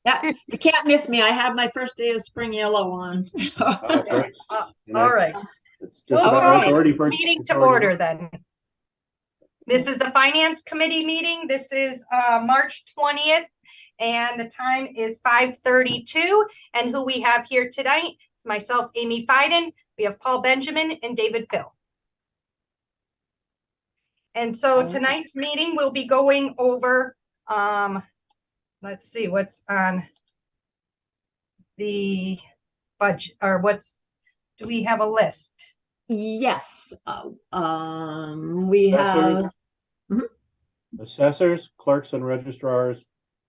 Yeah, you can't miss me. I have my first day of spring yellow on. Oh, that's right. All right. It's just We'll about, call it's Okay. already this first. meeting it's to already- order then. This is the Finance Committee meeting. This is March 20th, and the time is 5:32. And who we have here tonight is myself, Amy Fiden. We have Paul Benjamin and David Phil. And so tonight's meeting, we'll be going over, let's see what's on the budget, or do we have a list? Yes. We have. Assessors, clerks and registrars,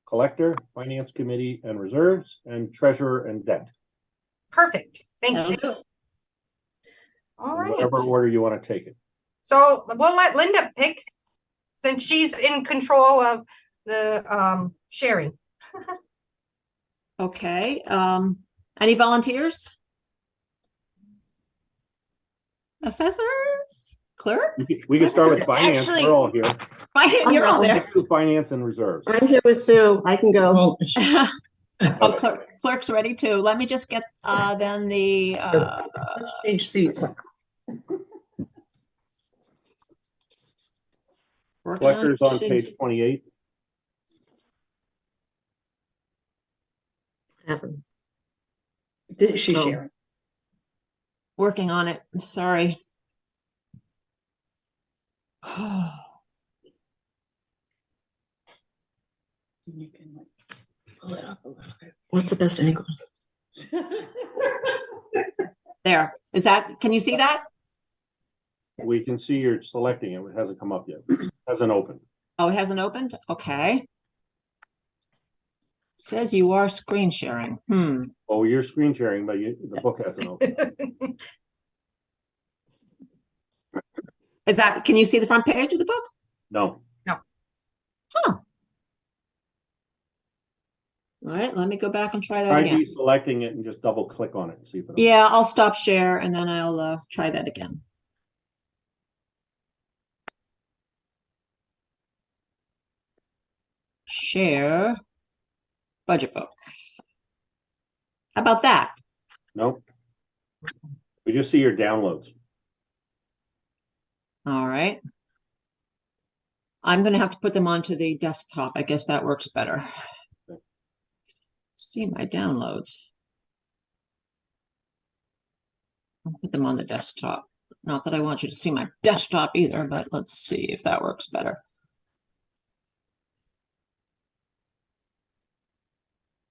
collector, finance committee and reserves, and treasurer and debt. Perfect. Thank That'll you. do it. All In whatever right. order you want to take it. So we'll let Linda pick since she's in control of the sharing. Okay. Any volunteers? Assessors? Clerk? We can start with finance. Actually- We're all here. You're all there. Let's do finance and reserves. I'm here with Sue. I can go. Oh, clerk's ready too. Let me just get then the Let's change seats. working on Collectors on sheet. page 28. Did she Oh. share? Working on it. Sorry. You can like pull it up a little bit. What's the best angle? There. Is that, can you see that? We can see you're selecting it. It hasn't come up yet. It hasn't opened. Oh, it hasn't opened? Okay. Says you are screen sharing. Oh, you're screen sharing, but the book hasn't opened. Is that, can you see the front page of the book? No. Huh. All right, let me go back and try that Try again. deselecting it and just double click on it and see if it opens. Yeah, I'll stop share and then I'll try that again. Share budget book. How about that? Nope. We just see your downloads. All right. I'm going to have to put them onto the desktop. I guess that works better. Okay. See my downloads. I'll put them on the desktop. Not that I want you to see my desktop either, but let's see if that works better.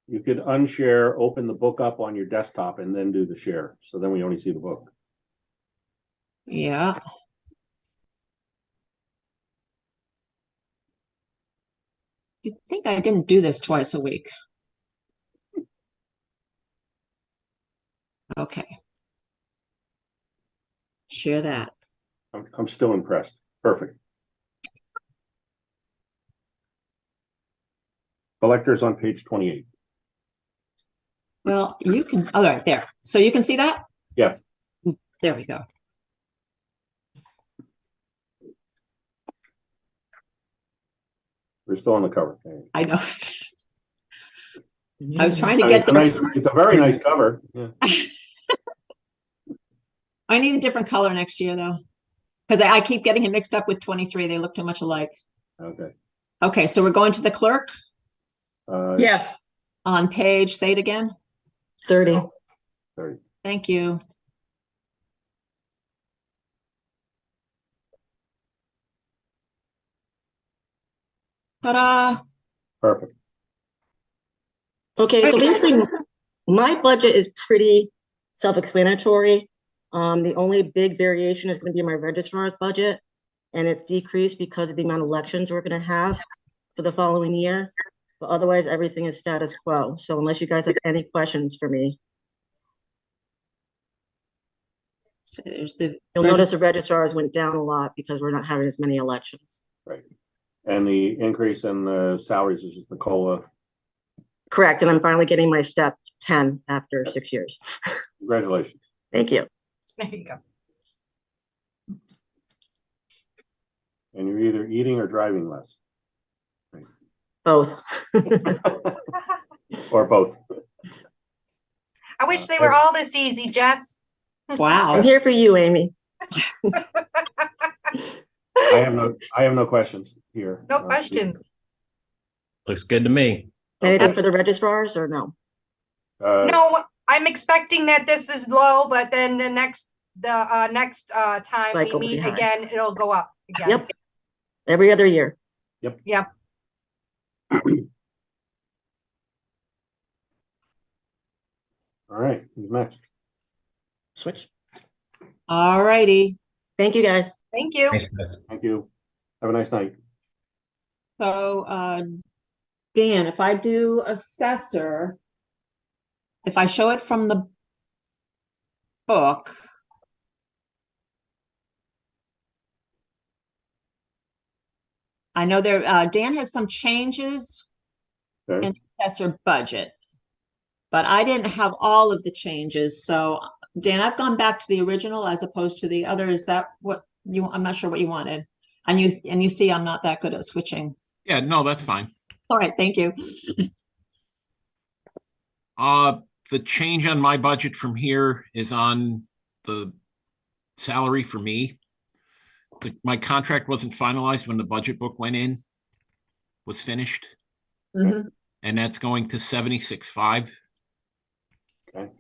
You could unshare, open the book up on your desktop and then do the share. So then we only see the book. Yeah. You'd think I didn't do this twice a week. Okay. Share that. I'm still impressed. Perfect. Collectors on page 28. Well, you can, all right, there. So you can see that? Yeah. There we go. We're still on the cover. I know. I was trying to get It's a very nice cover. Yeah. I need a different color next year though. Because I keep getting it mixed up with 23. They look too much alike. Okay. Okay, so we're going to the clerk Yes, on page, say it again. 30. 30. Thank you. Ta-da! Perfect. Okay, so basically my budget is pretty self-explanatory. The only big variation is going to be my registrar's budget, and it's decreased because of the amount of elections we're going to have for the following year. But otherwise, everything is status quo. So unless you guys have any questions for me, So there's the you'll notice the registrars went down a lot because we're not having as many elections. Right. And the increase in the salaries is just the COLA. Correct, and I'm finally getting my step 10 after 6 years. Congratulations. Thank you. There you go. And you're either eating or driving less. Both. or both. I wish they were all this easy, Jess. Wow. I'm here for you, Amy. I have no questions here. No questions. Looks good to me. Anything Okay. for the registrars or no? No, I'm expecting that this is low, but then the next time we Cycle will be meet high. again, it'll go up again. Yep. Every other year. Yep. All right, who's next? Switch. All righty. Thank you, guys. Thank you. Thanks, guys. Thank you. Have a nice night. So, Dan, if I do assessor, if I show it from the book, I know there, Dan has some changes Okay. in the assessor budget, but I didn't have all of the changes. So, Dan, I've gone back to the original as opposed to the other. Is that what you, I'm not sure what you wanted. And you see, I'm not that good at switching. Yeah, no, that's fine. All right, thank you. The change on my budget from here is on the salary for me. My contract wasn't finalized when the budget book was finished, Mhm. and that's going to 76.5. Okay.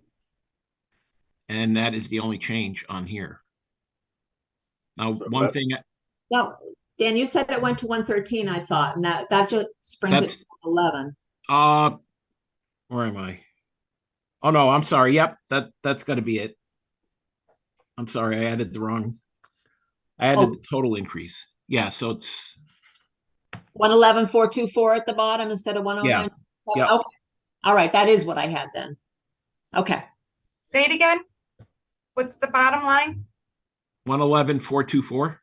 And that is the only change on here. Now, So one that- thing, No, Dan, you said it went to 113, I thought, and that just brings it That's- to 11. where am I? Oh, no, I'm sorry. Yep, that's gotta be it. I'm sorry, I added Oh. the total increase. Yeah, so it's, 111,424 at the bottom instead of 109. yeah. Okay. All right, that is what I had then. Okay. Say it again. What's the bottom line? 111,424.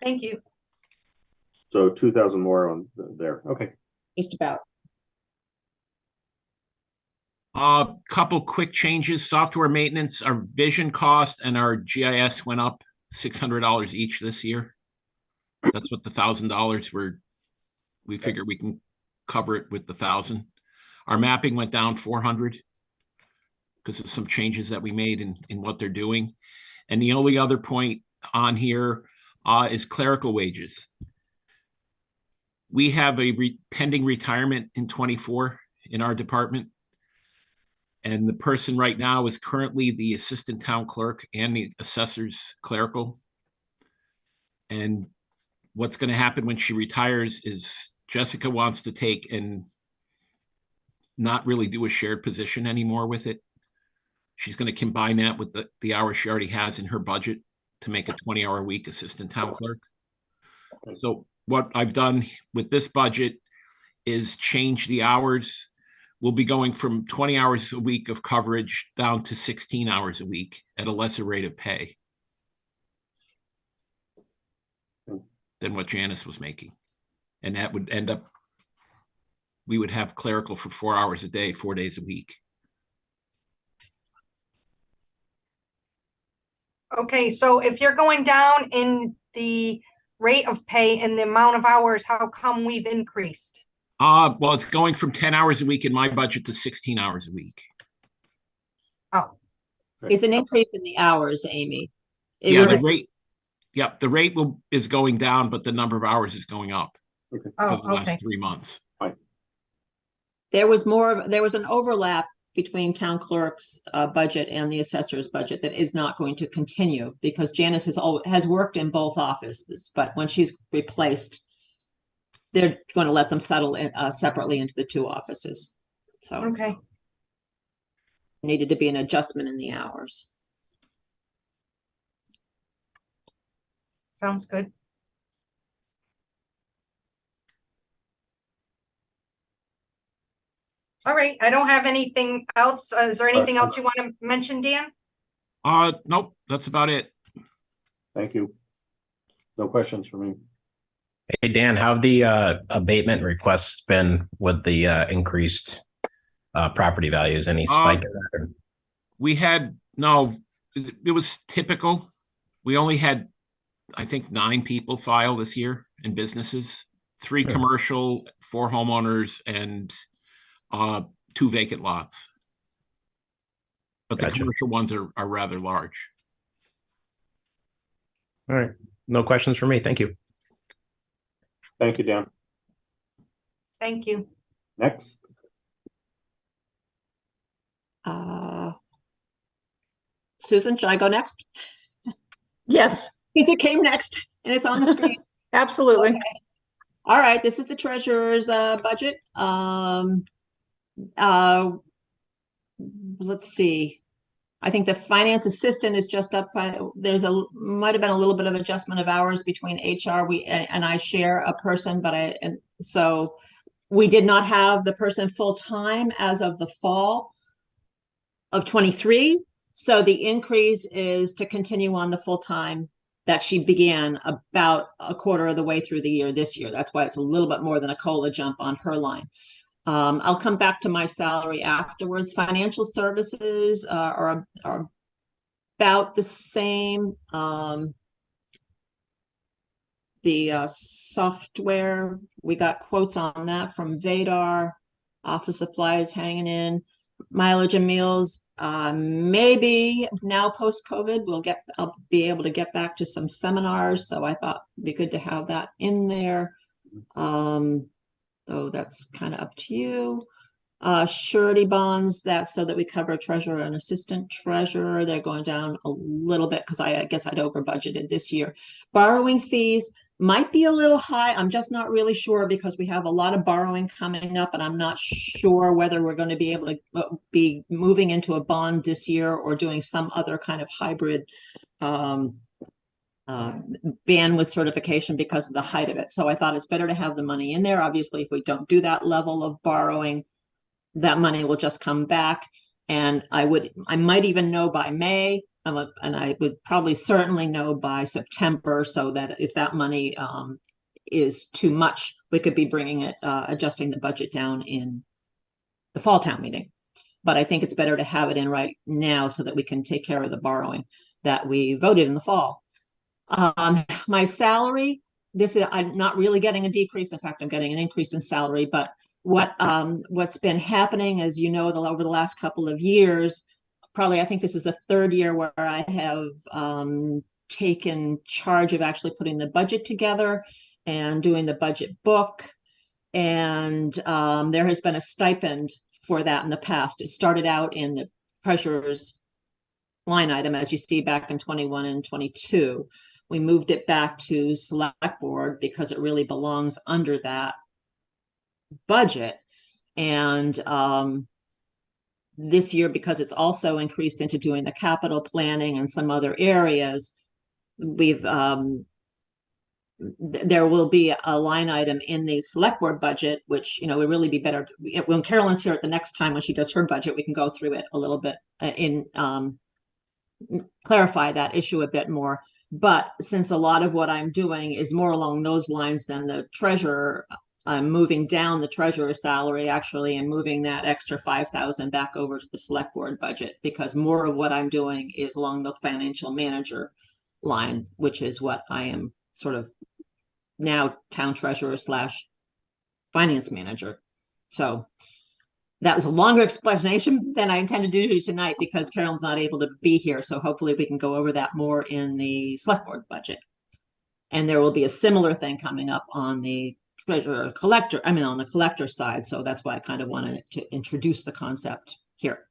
Thank you. So 2,000 more on there. Okay. Just about. Couple quick changes. Software maintenance, our vision cost and our GIS went up $600 each this year. That's what the $1,000 we figure we can cover it with the 1,000. Our mapping went down 400 because of some changes that we made in what they're doing. And the only other point on here is clerical wages. We have a pending retirement in 24 in our department. And the person right now is currently the assistant town clerk and the assessor's clerical. And what's going to happen when she retires is Jessica wants to take and not really do a shared position anymore with it. She's going to combine that with the hours she already has in her budget to make a 20-hour-a-week assistant town clerk. So what I've done with this budget is change the hours. We'll be going from 20 hours a week of coverage down to 16 hours a week at a lesser rate of pay than what Janice was making. And that would end up, we would have clerical for 4 hours a day, 4 days a week. Okay, so if you're going down in the rate of pay and the amount of hours, how come we've increased? Well, it's going from 10 hours a week in my budget to 16 hours a week. Oh, It's an increase in the hours, Amy. It Yeah, was, the rate, yep, the rate is going down, but the number of hours is going up for the oh, last okay. 3 months. there was an overlap between town clerk's budget and the assessor's budget that is not going to continue because Janice has worked in both offices, but when she's replaced, they're going to let them settle in separately into the two offices. So Okay, needed to be an adjustment in the hours. sounds good. All right, I don't have anything else. Is there anything else you want to mention, Dan? Nope, that's about it. Thank you. No questions for me. Hey, Dan, how have the abatement requests been with the increased property values? Any spike in that? We had, no, it was typical. We only had, I think, 9 people file this year in businesses. 3 Sure. commercial, 4 homeowners, and 2 vacant lots. But the Gotcha. commercial ones are rather large. All right. No questions for me. Thank you. Thank you, Dan. Thank you. Next, Susan, should I go next? Yes, It came next and it's on the screen. absolutely. All right, this is the treasurer's budget. Let's see. I think the finance assistant is just up by, might have been a little bit of adjustment of hours between HR. And I share a person, so we did not have the person full-time as of the fall of 23. So the increase is to continue on the full-time that she began about a quarter of the way through the year this year. That's why it's a little bit more than a COLA jump on her line. I'll come back to my salary afterwards. Financial services are about the same. The software, we got quotes on that from Vadar. Office supplies hanging in. Mileage and meals, maybe now post-COVID, I'll be able to get back to some seminars. So I thought it'd be good to have that in there. Though that's kind of up to you. Surety bonds, that's so that we cover treasurer and assistant treasurer. They're going down a little bit because I guess I'd over budgeted this year. Borrowing fees might be a little high. I'm just not really sure because we have a lot of borrowing coming up and I'm not sure whether we're going to be able to be moving into a bond this year or doing some other kind of hybrid bandwidth certification because of the height of it. So I thought it's better to have the money in there. Obviously, if we don't do that level of borrowing, that money will just come back. And I might even know by May, and I would probably certainly know by September, so that if that money is too much, we could be bringing it, adjusting the budget down in the fall town meeting. But I think it's better to have it in right now so that we can take care of the that we voted in the fall. My salary, I'm not really getting a decrease. In fact, I'm getting an increase in salary, but what's been happening, as you know, over the last couple of years, probably I think this is the 3rd year where I have taken charge of actually putting the budget together and doing the budget book. And there has been a stipend for that in the past. It started out in the treasurer's line item, as you see back in 21 and 22. We moved it back to select board because it really belongs under that budget. And this year, because it's also increased into doing the capital planning and some other areas, there will be a line item in the select board budget, which, would really be better when Carolyn's here at the next time when she does her budget, we can go through it a little bit clarify that issue a bit more. But since a lot of what I'm doing is more along those lines than the treasurer, I'm moving down the treasurer's salary actually and moving that extra 5,000 back over to the select board budget, because more of what I'm doing is along the financial manager line, which is what I am sort of now town treasurer / finance manager. So that was a longer explanation than I intended to do tonight because Carolyn's not able to be here. So hopefully we can go over that more in the select board budget. And there will be a similar thing coming up on the treasurer collector, on the collector side. So that's why I kind of wanted to introduce the concept here.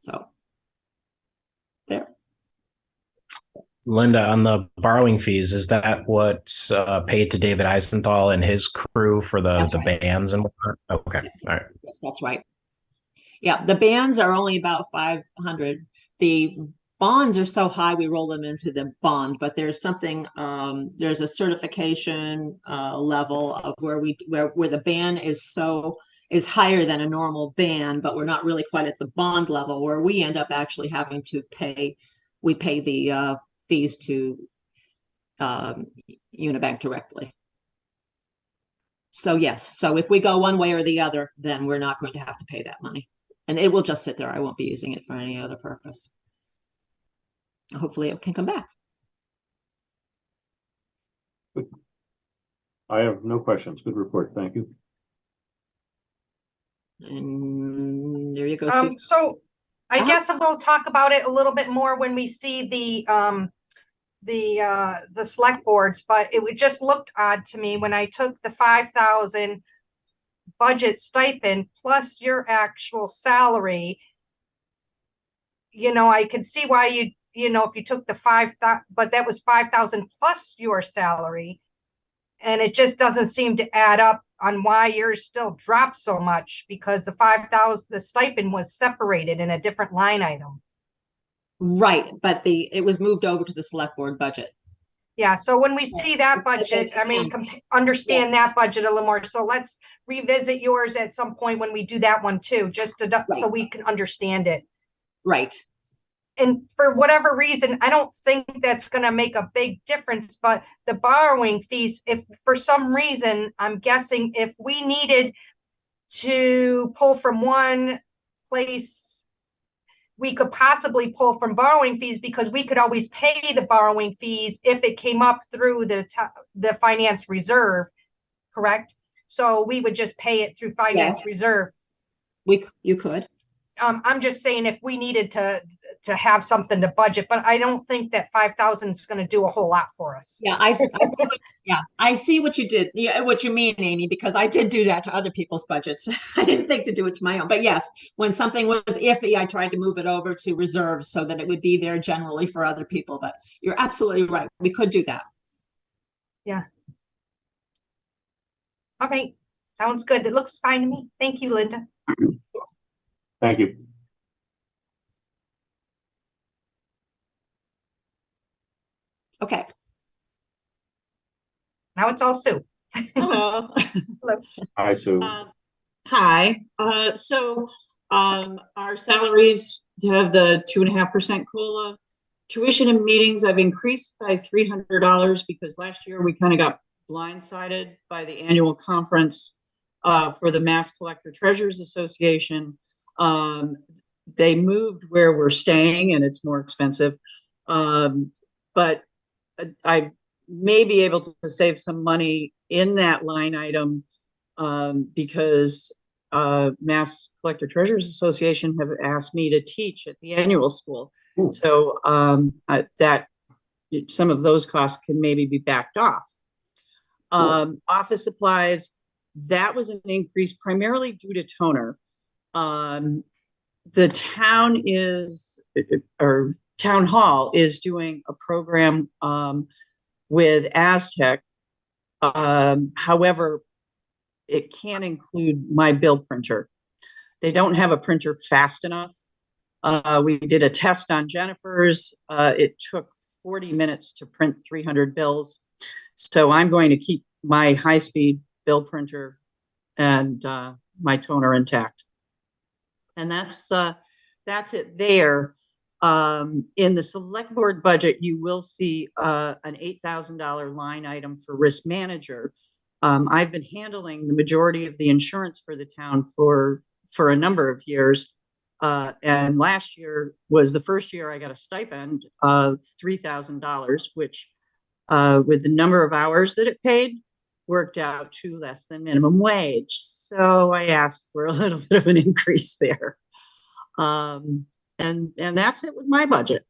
So there. Linda, on the borrowing fees, is that what's paid to David Eisenthal and his crew for the Right. bands and whatnot? Okay. Yes. All right. Yes, that's right. Yeah, the bands are only about 500. The bonds are so high, we roll them into the bond, but there's something, there's a certification level of where the band is higher than a normal band, but we're not really quite at the bond level where we end up actually having to pay the fees to Unibank directly. So yes, so if we go one way or the other, then we're not going to have to pay that money. And it will just sit there. I won't be using it for any other purpose. Hopefully it can come back. I have no questions. Good report. Thank you. And there you go, Sue. So I Uh-huh. guess we'll talk about it a little bit more when we see the select boards, but it would just looked odd to me when I took the 5,000 budget stipend plus your actual salary. You know, I could see why you know, if you took the 5,000, but that was 5,000 plus your salary. And it just doesn't seem to add up on why yours still dropped so much, because the 5,000, the stipend was separated in a different line item. Right, but it was moved over to the select board budget. Yeah, so when we see that It's like budget, a- I mean, understand that budget a little more. So let's revisit yours at some point when we do that one too, just to, so we can understand it. Right. And for whatever reason, I don't think that's going to make a big difference, but the borrowing fees, if for some reason, I'm guessing if we needed to pull from one place, we could possibly pull from borrowing fees, because we could always pay the borrowing fees if it came up through the finance reserve, correct? So we would just pay it through finance Yes. reserve. You could. I'm just saying if we needed to have something to budget, but I don't think that 5,000 is going to do a whole lot for us. Yeah, I see I see what you did. Yeah, what you mean, Amy, because I did do that to other people's budgets. I didn't think to do it to my own. But yes, when something was iffy, I tried to move it over to reserves so that it would be there generally for other people. But you're absolutely right. We could do that. Yeah. All right. Sounds good. It looks fine to me. Thank you, Linda. Thank you. Okay. Now it's all Sue. Hello. Hi, Sue. Hi. Our salaries have the 2.5% COLA. Tuition and meetings I've increased by $300 because last year we kind of got blindsided by the annual conference for the Mass Collector Treasurers Association. They moved where we're staying and it's more expensive. But I may be able to save some money in that line item because Mass Collector Treasurers Association have asked me to teach at the annual school. Ooh. So that some of those costs can maybe be backed off. Office supplies, that was an increase primarily due to toner. The town town hall is doing a program with Aztec. However, it can't include my bill printer. They don't have a printer fast enough. We did a test on Jennifer's. It took 40 minutes to print 300 bills. So I'm going to keep my high-speed bill printer and my toner intact. And that's it there. In the select board budget, you will see an $8,000 line item for risk manager. I've been handling the majority of the insurance for the town for a number of years. And last year was the first year I got a stipend of $3,000, which with the number of hours that it paid, worked out to less than minimum wage. So I asked for a little bit of an increase there. And that's it with my budget.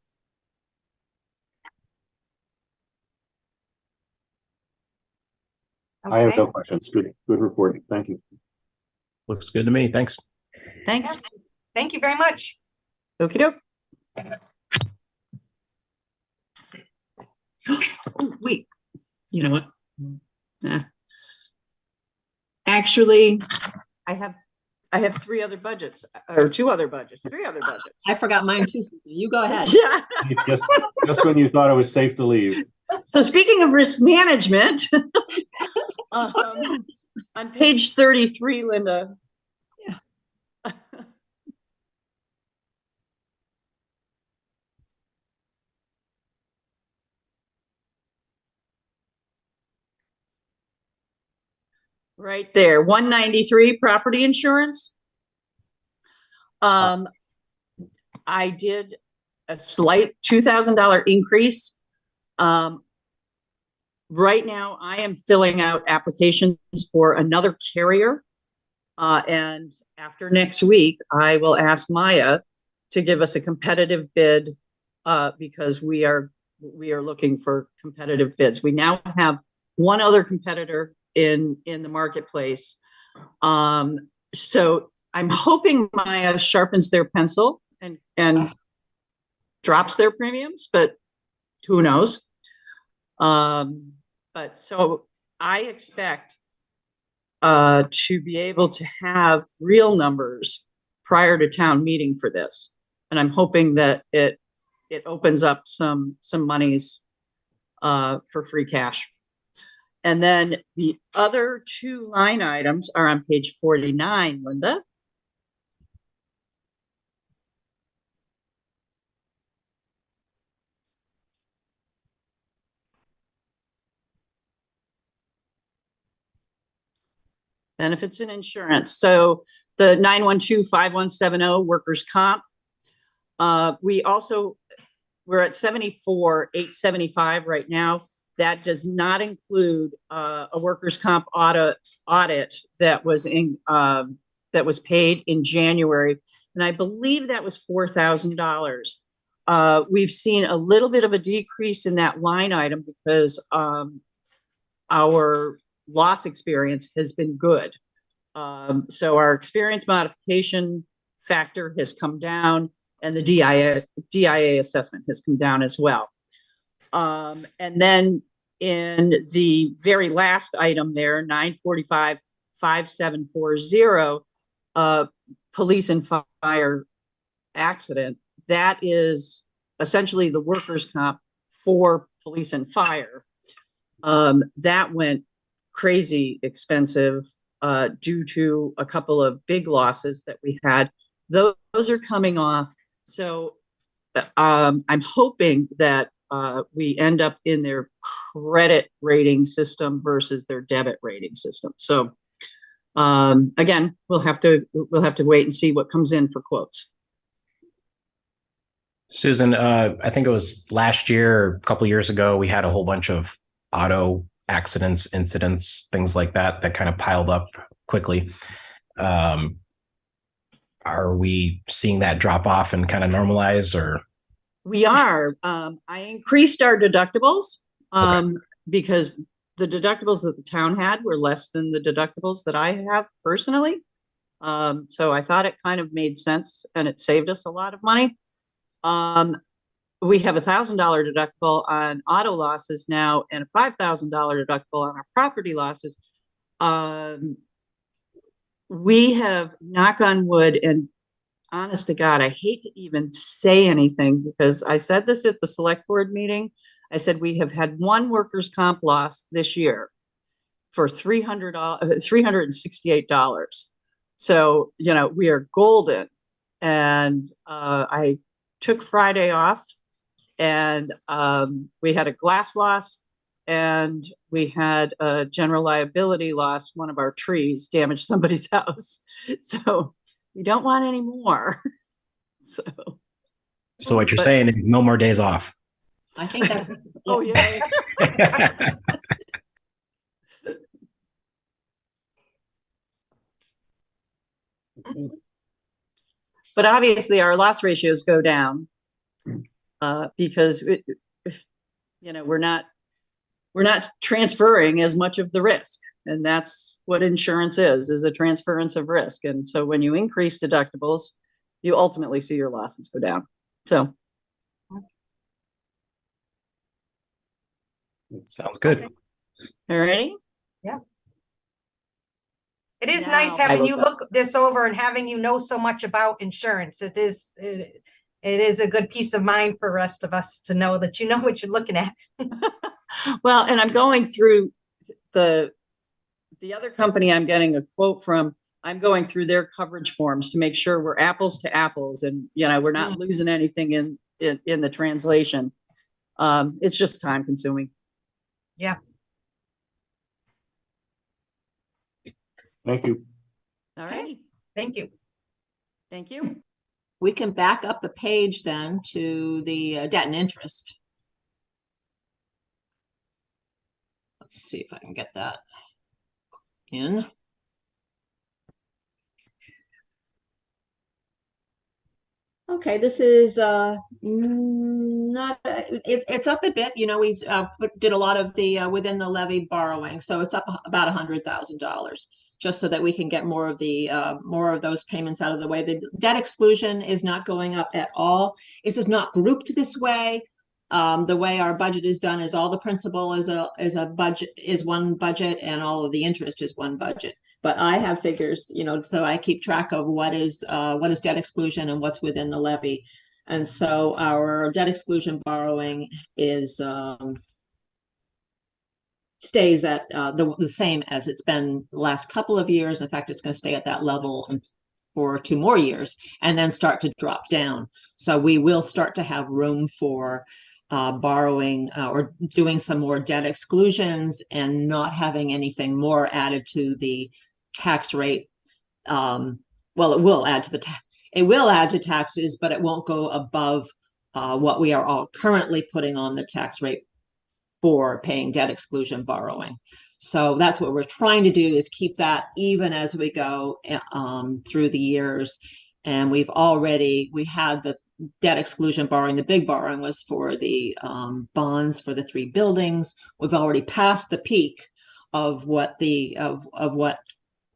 I have no Okay. questions. Good report. Thank you. Looks good to me. Thanks. Thanks. Thank you very much. Okie doke. Oh, wait, you know what? Actually, I have three other budgets, or three other budgets. I forgot mine too. Susan. You go ahead. Yeah. Just when you thought it was safe to leave. So speaking of risk management, on page 33, Linda. Yeah. Right there, 193 property insurance. I did a slight $2,000 increase. Right now, I am filling out applications for another carrier. And after next week, I will ask Maya to give us a competitive bid, because we are looking for competitive bids. We now have one other competitor in the marketplace. So I'm hoping Maya sharpens their pencil and drops their premiums, but who knows? But so I expect to be able to have real numbers prior to town meeting for this. And I'm hoping that it opens up some monies for free cash. And then the other two line items are on page 49, Linda. Benefits and insurance. So the 912-5170 workers' comp. We're at 74,875 right now. That does not include a workers' comp audit that was paid in January, and I believe that was $4,000. We've seen a little bit of a decrease in that line item because our loss experience has been good. So our experience modification factor has come down, and the DIA assessment has come down as well. And then in the very last item there, 945-5740, police and fire accident, that is essentially the workers' comp for police and fire. That went crazy expensive due to a couple of big losses that we had. Those are coming off. So I'm hoping that we end up in their credit rating system versus their debit rating system. So again, we'll have to wait and see what comes in for quotes. Susan, I think it was last year or a couple of years ago, we had a whole bunch of auto accidents, incidents, things like that kind of piled up quickly. Are we seeing that drop off and kind of normalize, or? We are. I increased our deductibles because the deductibles that the town had were less than the deductibles that I have personally. So I thought it kind of made sense, and it saved us a lot of money. We have $1,000 deductible on auto losses now, and a $5,000 deductible on our property losses. We have, knock on wood, and honest to God, I hate to even say anything because I said this at the select board meeting. I said we have had one workers' comp loss this year for $368. So, we are golden. And I took Friday off, and we had a glass loss, and we had a general liability loss. One of our trees damaged somebody's house. So we don't want any more. So what you're saying is no more days off. I think that's. Oh, yeah. But obviously our loss ratios go down because we're not transferring as much of the risk, and that's what insurance is a transference of risk. And so when you increase deductibles, you ultimately see your losses go down. So sounds good. Okay. All righty. Yeah. It is Now nice I having will you go. look this over and having you know so much about insurance. It is a good peace of mind for the rest of us to know that you know what you're looking at. Well, and I'm going through the other company I'm getting a quote from. I'm going through their coverage forms to make sure we're apples to apples, and we're not losing anything in the translation. It's just time consuming. Yeah. Thank you. All Okay. righty. Thank you. Thank you. We can back up a page then to the debt and interest. let's see if I can get that in. Okay, this is not it's up a bit. You know, we did a lot of the within the levy borrowing, so it's up about $100,000, just so that we can get more of those payments out of the way. The debt exclusion is not going up at all. This is not grouped this way. The way our budget is done is all the principal is a budget, is one budget, and all of the interest is one budget. But I have figures, you know, so I keep track of what is debt exclusion and what's within the levy. And so our debt exclusion borrowing is stays at the same as it's been the last couple of years. In fact, it's going to stay at that level for 2 more years and then start to drop down. So we will start to have room for borrowing or doing some more debt exclusions and not having anything more added to the tax rate. Well, it will add to taxes, but it won't go above what we are all currently putting on the tax rate for paying debt exclusion borrowing. So that's what we're trying to do, is keep that even as we go through the years. And we had the debt exclusion borrowing. The big borrowing was for the bonds for the 3 buildings. We've already passed the peak of what what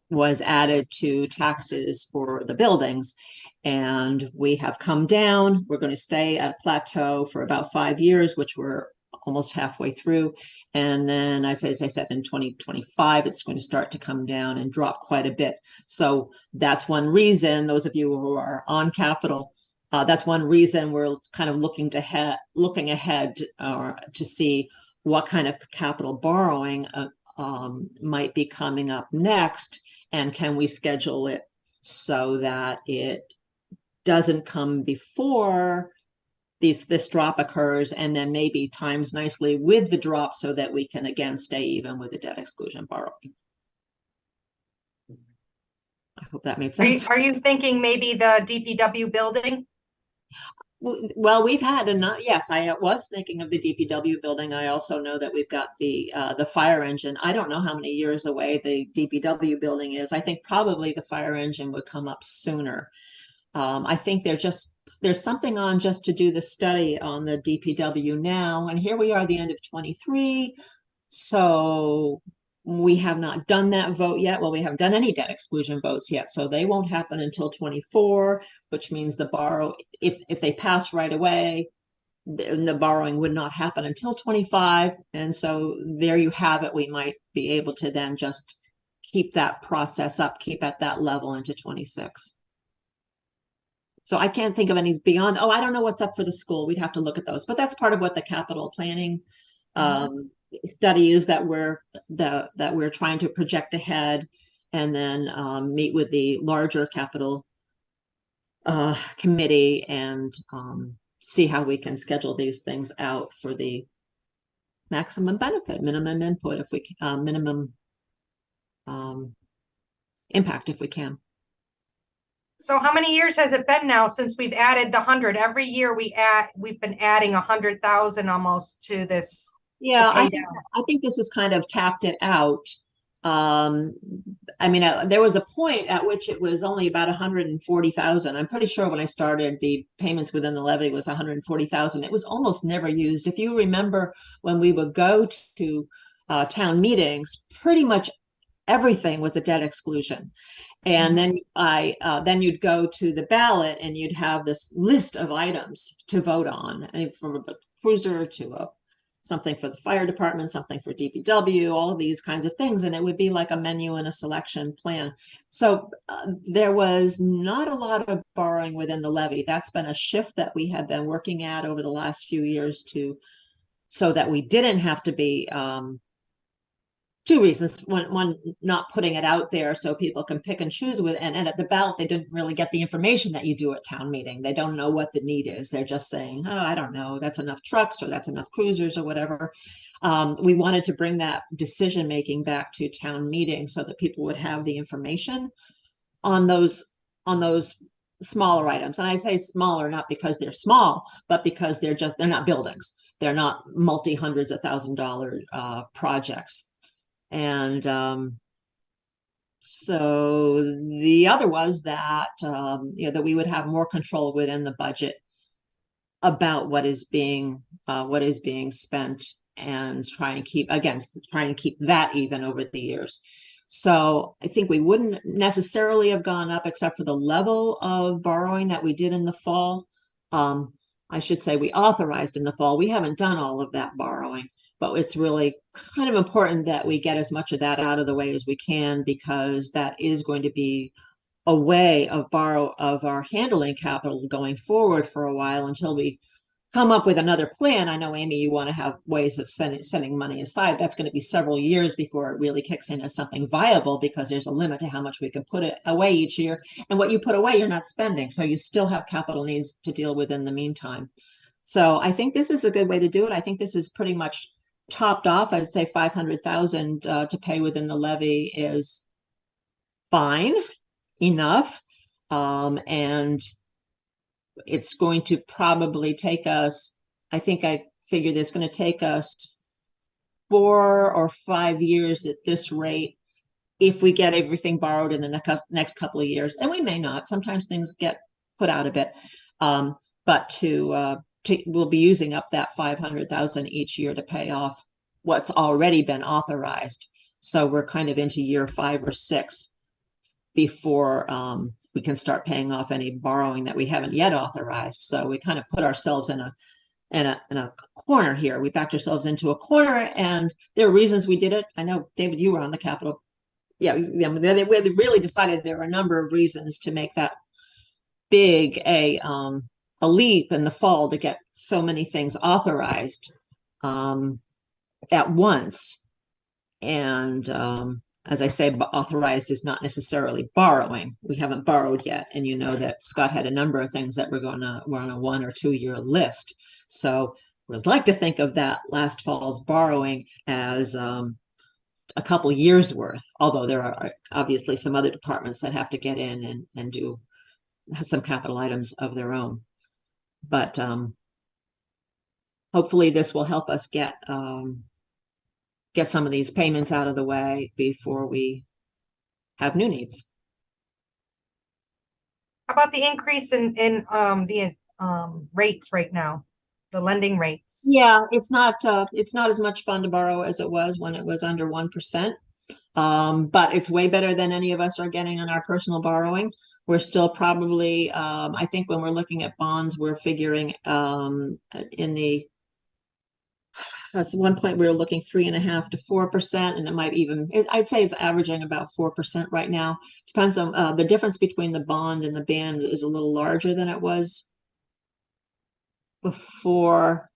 was added to taxes for the buildings, and we have come down. We're going to stay at a plateau for about 5 years, which we're almost halfway through. And then, as I said, in 2025, it's going to start to come down and drop quite a bit. So that's one reason, those of you who are on capital, that's one reason we're kind of looking ahead to see what kind of capital borrowing might be coming up next, and can we schedule it so that it doesn't come before this drop occurs, and then maybe times nicely with the drop so that we can again stay even with the debt exclusion borrowing. I hope that made sense. Are you thinking maybe the DPW building? Well, we've had enough. Yes, I was thinking of the DPW building. I also know that we've got the fire engine. I don't know how many years away the DPW building is. I think probably the fire engine would come up sooner. I think there's something on just to do the study on the DPW now, and here we are, the end of 23. So we have not done that vote yet. Well, we haven't done any debt exclusion votes yet, so they won't happen until 24, which means if they pass right away, the borrowing would not happen until 25. And so there you have it. We might be able to then just keep that process up, keep at that level into 26. So I can't think of any beyond, I don't know what's up for the school. We'd have to look at those, but that's part of what the capital planning study is, that we're trying to project ahead and then meet with the larger capital committee and see how we can schedule these things out for the maximum benefit, minimum input, if we minimum impact if we can. So how many years has it been now since we've added the 100? Every year we've been adding 100,000 almost to this. Yeah, I think this is kind of tapped it out. I mean, there was a point at which it was only about 140,000. I'm pretty sure when I started, the payments within the levy was 140,000. It was almost never used. If you remember, when we would go to town meetings, pretty much everything was a debt exclusion. And then then you'd go to the ballot and you'd have this list of items to vote on, from a cruiser to something for the fire department, something for DPW, all of these kinds of things. And it would be like a menu and a selection plan. So there was not a lot of borrowing within the levy. That's been a shift that we have been working at over the last few years so that we didn't have to be, 2 reasons. One, not putting it out there so people can pick and choose with, and at the ballot, they didn't really get the information that you do at town meeting. They don't know what the need is. They're just saying, oh, I don't know, that's enough trucks or that's enough cruisers or whatever. We wanted to bring that decision-making back to town meeting so that people would have the information on those smaller items. And I say smaller, not because they're small, but because they're not buildings. They're not multi hundreds of $1,000 projects. And so the other was that, that we would have more control within the budget about what is being spent, and try and keep that even over the years. So I think we wouldn't necessarily have gone up except for the level of borrowing that we did in the fall. I should say we authorized in the fall. We haven't done all of that borrowing, but it's really kind of important that we get as much of that out of the way as we can, because that is going to be a way of our handling capital going forward for a while until we come up with another plan. I know, Amy, you want to have ways of setting money aside. That's going to be several years before it really kicks in as something viable, because there's a limit to how much we can put it away each year. And what you put away, you're not spending. So you still have capital needs to deal with in the meantime. So I think this is a good way to do it. I think this is pretty much topped off. I'd say 500,000 to pay within the levy is fine enough. And it's going to probably take us, I think I figured it's going to take us 4 or 5 years at this rate if we get everything borrowed in the next couple of years. And we may not. Sometimes things get put out a bit. But we'll be using up that 500,000 each year to pay off what's already been authorized. So we're kind of into year 5 or 6 before we can start paying off any borrowing that we haven't yet authorized. So we kind of put ourselves in a corner here. We backed ourselves into a corner, and there are reasons we did it. I know, David, you were on the Capitol. Yeah, they really decided there were a number of reasons to make that big a leap in the fall to get so many things authorized at once. And as I say, authorized is not necessarily borrowing. We haven't borrowed yet. And you know that Scott had a number of things that were on a 1 or 2 year list. So we'd like to think of that last fall's borrowing as a couple years worth, although there are obviously some other departments that have to get in and do some capital items of their own. But hopefully this will help us get some of these payments out of the way before we have new needs. How about the increase in the rates right now, the lending rates? Yeah, it's not as much fun to borrow as it was when it was under 1%. But it's way better than any of us are getting on our personal borrowing. We're still probably, I think when we're looking at bonds, we're figuring at one point we were looking 3.5% to 4%, and it might even, I'd say it's averaging about 4% right now. Depends on the difference between the bond and the band is a little larger than it was before.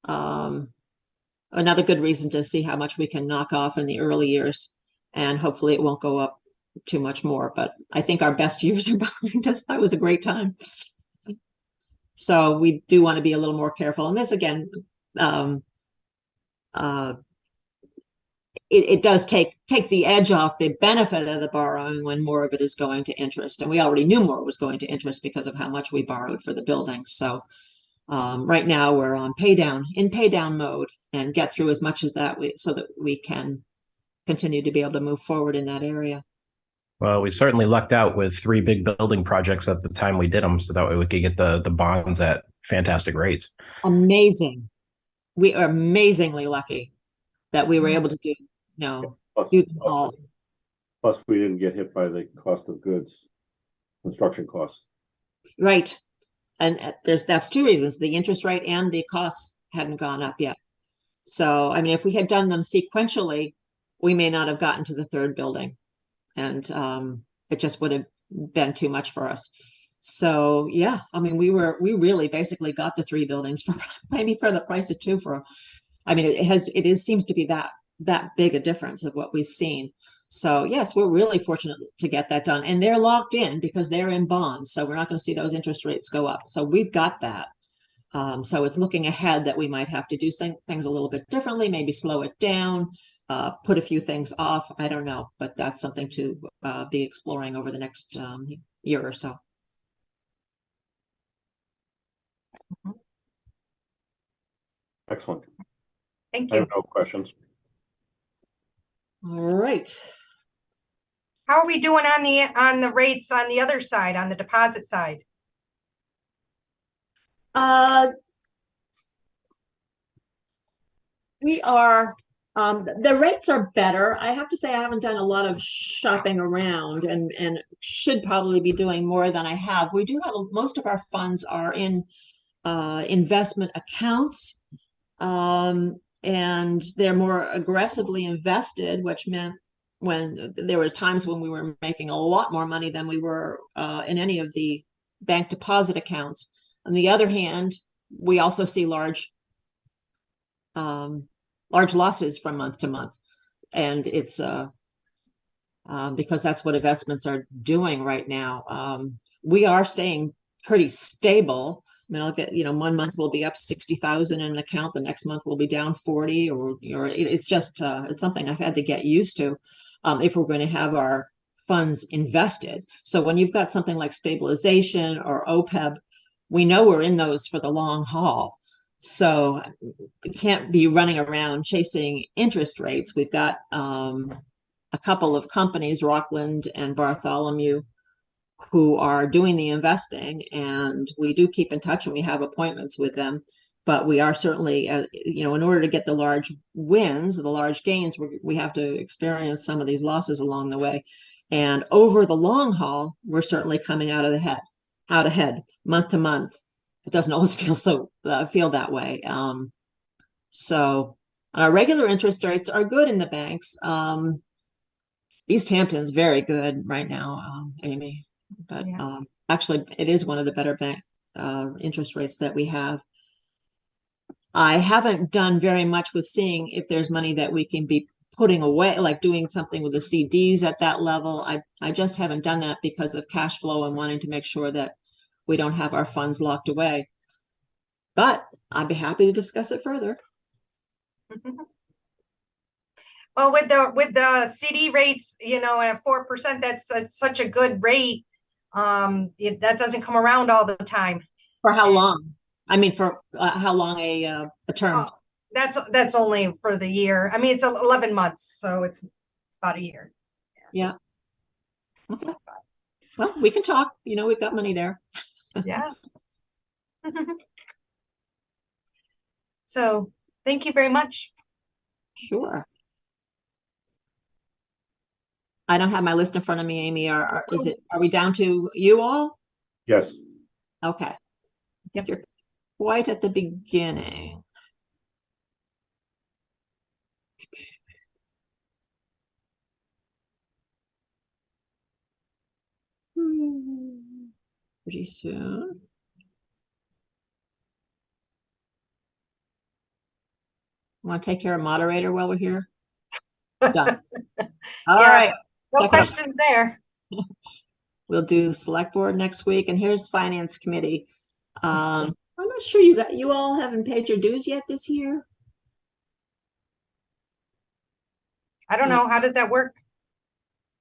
Another good reason to see how much we can knock off in the early years, and hopefully it won't go up too much more. But I think our best years are behind us. That was a great time. So we do want to be a little more careful. And this again, it does take the edge off the benefit of the borrowing when more of it is going to interest. And we already knew more was going to interest because of how much we borrowed for the building. So right now we're on pay down mode and get through as much as that so that we can continue to be able to move forward in that area. Well, we certainly lucked out with 3 big building projects at the time we did them, so that way we could get the bonds at fantastic rates. Amazing. We are amazingly lucky that we were able to do them all. Plus, we didn't get hit by the cost of goods, construction costs. Right. And that's 2 reasons. The interest rate and the costs hadn't gone up yet. So, I mean, if we had done them sequentially, we may not have gotten to the 3rd building. And it just would have been too much for us. So, yeah, I mean, we really basically got the 3 buildings for maybe for the price of 2 it seems to be that big a difference of what we've seen. So yes, we're really fortunate to get that done, and they're locked in because they're in bonds. So we're not going to see those interest rates go up. So we've got that. So it's looking ahead that we might have to do things a little bit differently, maybe slow it down, put a few things off. I don't know, but that's something to be exploring over the next year or so. Excellent. Thank I you. have no questions. All right. How are we doing on the rates on the other side, on the deposit side? We are, the rates are better. I have to say I haven't done a lot of shopping around and should probably be doing more than I have. We do have, most of our funds are in investment accounts. And they're more aggressively invested, which meant when there were times when we were making a lot more money than we were in any of the bank deposit accounts. On the other hand, we also see large losses from month to month, and it's because that's what investments are doing right now. We are staying pretty stable. I mean, I'll get, 1 month will be up 60,000 in an account, the next month will be down 40, or it's just it's something I've had to get used to if we're going to have our funds invested. So when you've got something like stabilization or OPEB, we know we're in those for the long haul. So we can't be running around chasing interest rates. We've got a couple of companies, Rockland and Bartholomew, who are doing the investing, and we do keep in touch and we have appointments with them. But we are certainly, in order to get the large wins, the large gains, we have to experience some of these losses along the way. And over the long haul, we're certainly coming out ahead, month to month. It doesn't always feel that way. So our regular interest rates are good in the banks. East Hampton's very good right now, Amy. But Yeah. actually, it is one of the better bank interest rates that we have. I haven't done very much with seeing if there's money that we can be putting away, like doing something with the CDs at that level. I just haven't done that because of cash flow and wanting to make sure that we don't have our funds locked away. But I'd be happy to discuss it further. Well, with the CD rates, at 4%, that's such a good rate. That doesn't come around all the time. For how long? I mean, for how long a term? That's only for the year. I mean, it's 11 months, so it's about a year. Yeah. Okay. Well, we can talk. We've got money there. Yeah. So thank you very much. Sure. I don't have my list in front of me, Amy. Are we down to you all? Yes. Okay. I think you're quite at the beginning. Pretty soon. Want to take care of moderator while we're here? Done. All Yeah. right. No Check it out. questions there. We'll do select board next week, and here's finance committee. I'm not sure you all haven't paid your dues yet this year. I don't know. How does that work?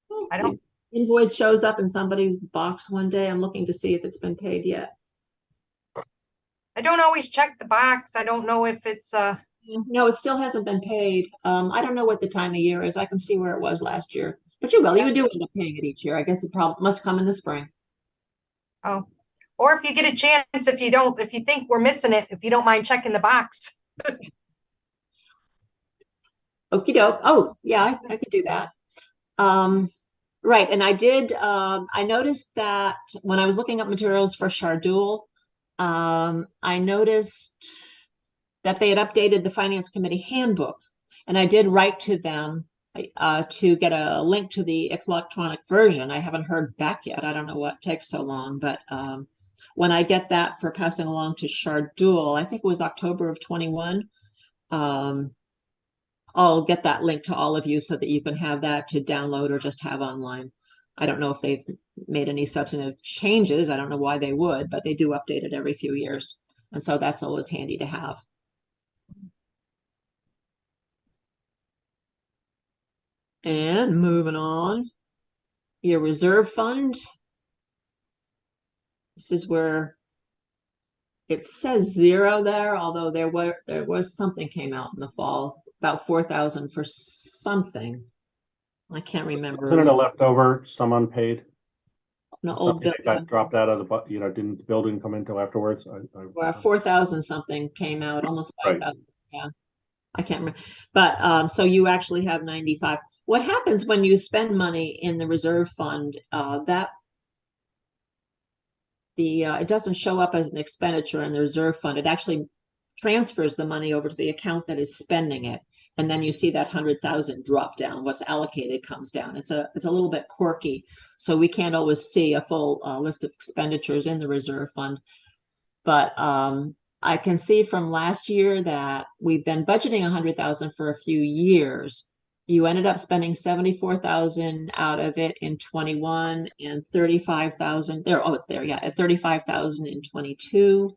Well, I don't- the invoice shows up in somebody's box one day. I'm looking to see if it's been paid yet. I don't always check the box. I don't know if it's No, it still hasn't been paid. I don't know what the time of year is. I can see where it was last year, but you do end up paying it each year. I guess it probably must come in the spring. oh, or if you get a chance, if you think we're missing it, if you don't mind checking the box. Okie doke. Oh, yeah, I could do that. Right. And I noticed that when I was looking up materials for Shardul, I noticed that they had updated the finance committee handbook, and I did write to them to get a link to the electronic version. I haven't heard back yet. I don't know what takes so long, but when I get that for passing along to Shardul, I think it was October of 21, I'll get that link to all of you so that you can have that to download or just have online. I don't know if they've made any substantive changes. I don't know why they would, but they do update it every few years. And so that's always handy to have. And moving on, your reserve fund. This is where it says 0 there, although there was something came out in the fall, about 4,000 for something. I can't remember. Wasn't it a leftover, some unpaid? An old Something that got building, dropped out of the, didn't the building come until afterwards? where 4,000 something came out, almost Right. 5,000. Yeah, I can't remember. But so you actually have 95. What happens when you spend money in the reserve fund? That it doesn't show up as an expenditure in the reserve fund. It actually transfers the money over to the account that is spending it. And then you see that 100,000 drop down. What's allocated comes down. It's a little bit quirky. So we can't always see a full list of expenditures in the reserve fund. But I can see from last year that we've been budgeting 100,000 for a few years. You ended up spending 74,000 out of it in 21 and 35,000 there. Oh, it's there. Yeah. At 35,000 in 22.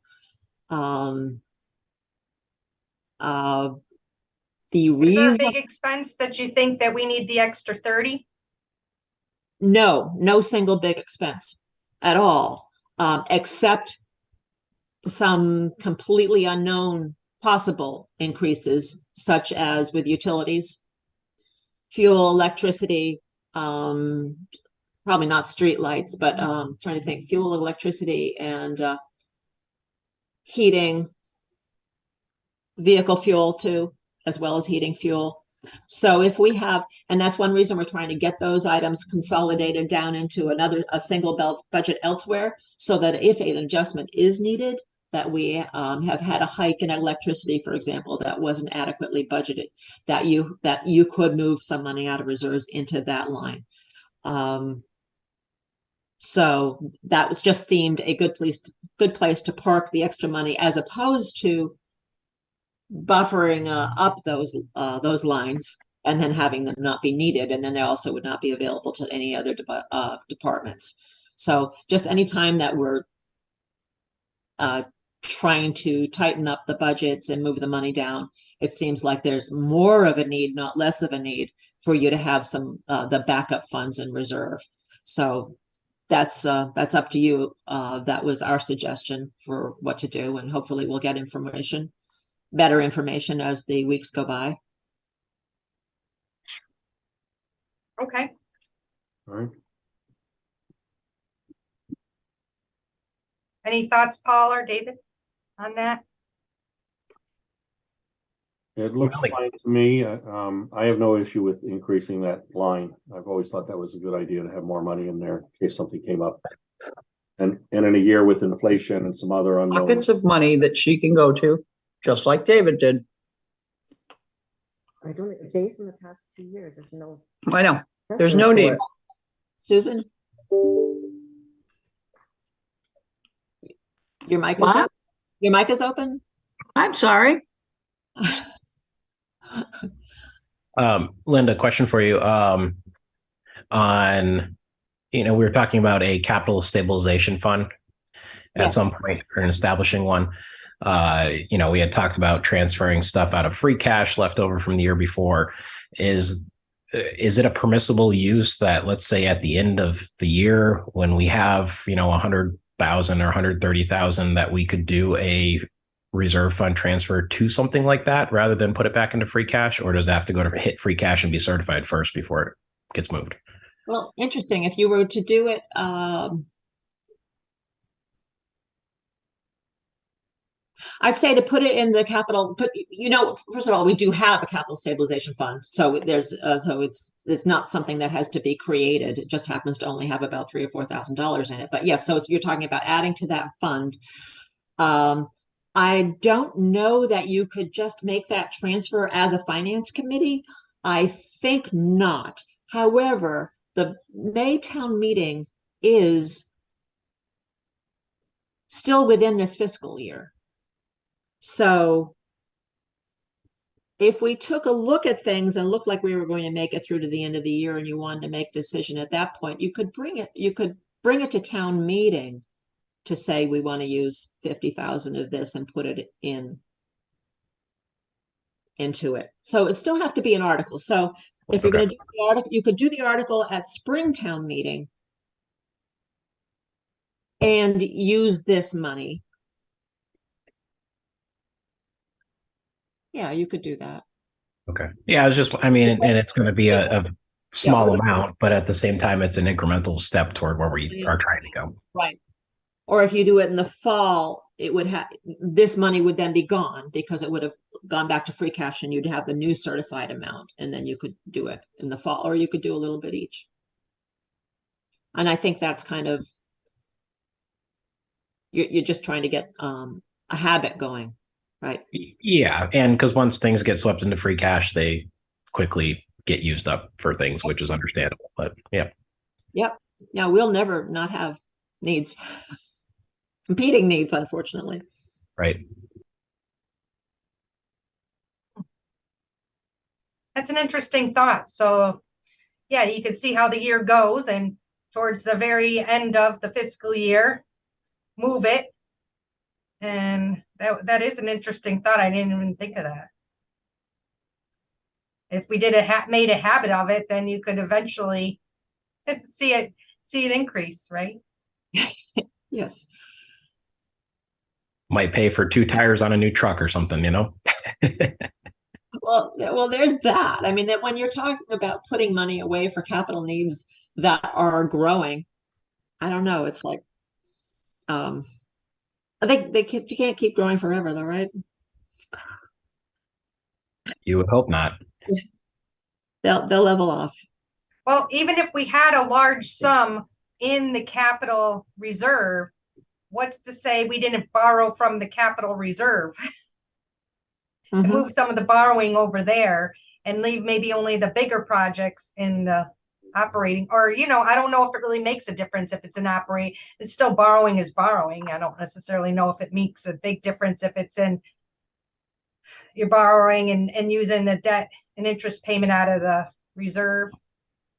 The Is there a reason, big expense that you think that we need the extra 30? no single big expense at all, except some completely unknown possible increases, such as with utilities, fuel, electricity, probably not street lights, but trying to think, fuel, electricity, and heating, vehicle fuel too, as well as heating fuel. So if we have, and that's one reason we're trying to get those items consolidated down into a single budget elsewhere, so that if an adjustment is needed, that we have had a hike in electricity, for example, that wasn't adequately budgeted, that you could move some money out of reserves into that line. So that was just seemed a good place to park the extra money, as opposed to buffering up those lines and then having them not be needed, and then they also would not be available to any other departments. So just any time that we're trying to tighten up the budgets and move the money down, it seems like there's more of a need, not less of a need, for you to have some the backup funds in reserve. So that's up to you. That was our suggestion for what to do, and hopefully we'll get better information as the weeks go by. Okay. All right. Any thoughts, Paul or David, on that? It looks fine to me. I have no issue with increasing that line. I've always thought that was a good idea to have more money in there in case something came up. And in a year with inflation and some other unknown. Pockets of money that she can go to, just like David did. I don't, based on the past 2 years, there's no. I know, there's no precedent for need. it. Susan? Your mic is What? up? Your mic is open? I'm sorry. Linda, question for you. We were talking about a capital stabilization fund at Yes. some point, or establishing one. We had talked about transferring stuff out of free cash left over from the year before. Is it a permissible use that, let's say, at the end of the year, when we have 100,000 or 130,000, that we could do a reserve fund transfer to something like that rather than put it back into free cash? Or does it have to go to hit free cash and be certified first before it gets moved? Well, interesting. If you were to do it, I'd say to put it in the capital, first of all, we do have a capital stabilization fund. So it's not something that has to be created. It just happens to only have about $3,000 or $4,000 in it. But yes, so you're talking about adding to that fund. I don't know that you could just make that transfer as a finance committee. I think not. However, the May town meeting is still within this fiscal year. So if we took a look at things and looked like we were going to make it through to the end of the year, and you wanted to make a decision at that point, you could bring it to town meeting to say, we want to use 50,000 of this and put it into it. So it still have to be an article. So if you're going to do the article, you could do the article at Springtown meeting and use this money Yeah, you could do that. Okay. Yeah, I was just, I mean, and it's going to be a small amount, but at the same time, it's an incremental step toward where we are trying to go. Right. Or if you do it in the fall, it would have, this money would then be gone because it would have gone back to free cash and you'd have the new certified amount and then you could do it in the fall, or you could do a little bit each. And I think that's kind of, you're just trying to get a habit going, right? Yeah. And because once things get swept into free cash, they quickly get used up for things, which is understandable. But yeah. Yep. Now we'll never not have needs, competing needs, unfortunately. Right. That's an interesting thought. So, yeah, you can see how the year goes, and towards the very end of the fiscal year, move it. And that is an interesting thought. I didn't even think of that. If we did made a habit of it, then you could eventually see it increase, right? Yes. Might pay for 2 tires on a new truck or something, you know? Well, there's that. I mean, that when you're talking about putting money away for capital needs that are growing, I don't know. It's like, I think you can't keep growing forever, though, right? You would hope not. They'll level off. Well, even if we had a large sum in the capital reserve, what's to say we didn't borrow from the capital reserve? And Mhm. move some of the borrowing over there and leave maybe only the bigger projects in the operating, or, I don't know if it really makes a difference if it's an operate, it's still borrowing is borrowing. I don't necessarily know if it makes a big difference if it's in you're borrowing and using the debt and interest payment out of the reserve,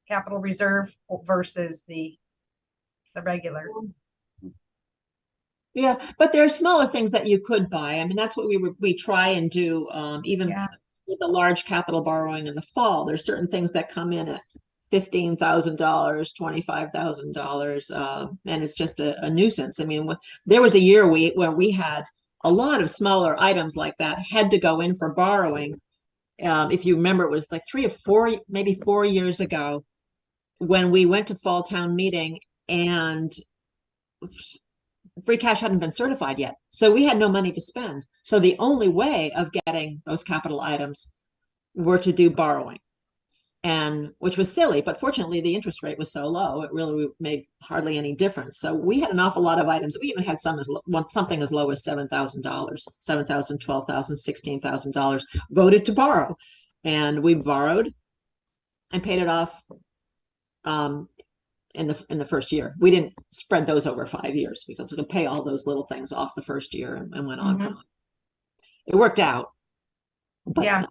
capital reserve versus the regular. Yeah, but there are smaller things that you could buy. I mean, that's what we try and do, even Yeah. with the large capital borrowing in the fall. There's certain things that come in at $15,000, $25,000, and it's just a nuisance. I mean, there was a year where we had a lot of smaller items like that had to go in for borrowing. If you remember, it was like 3 or 4, maybe 4 years ago, when we went to fall town meeting and free cash hadn't been certified yet. So we had no money to spend. So the only way of getting those capital items were to do borrowing, and which was silly, but fortunately the interest rate was so low, it really made hardly any difference. So we had an awful lot of items. We even had something as low as $7,000, $7,000, $12,000, $16,000 voted to borrow. And we borrowed and paid it off in the first year. We didn't spread those over 5 years because we could pay all those little things off the first year and went on from it. It worked out. But Yeah.